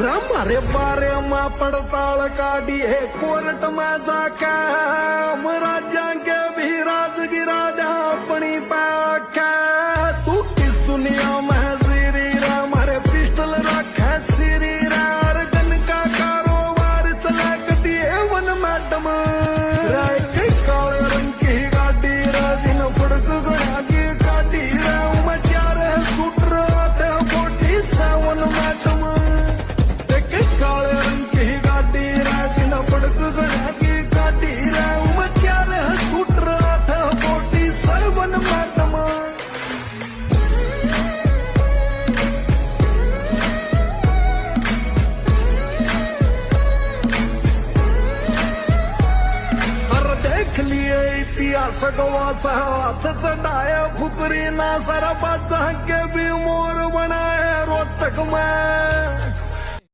मारे बारे मा पड़ताल काटी है कोर्ट में जाके राज्या के भी राजगिरा दे अपनी पैके तू किस दुनिया में सीरी रे मारे पिस्टल रखे सीरी रे और गन का कारोबार चला कटी है वन मैडम राय के काले रंग की गाड़ी राजिन फड़क गया की गाड़ी रे मैं चार शूटर आते 47 मैडम काले रंग की गाड़ी राजिन फड़क गया की गाड़ी रे मैं चार शूटर आते 47 मैडम देख लिए इतिहास गवास हाथ चढ़ाए फुकरी ना सारा बादशाह के भी मोर बनाए रोहतक में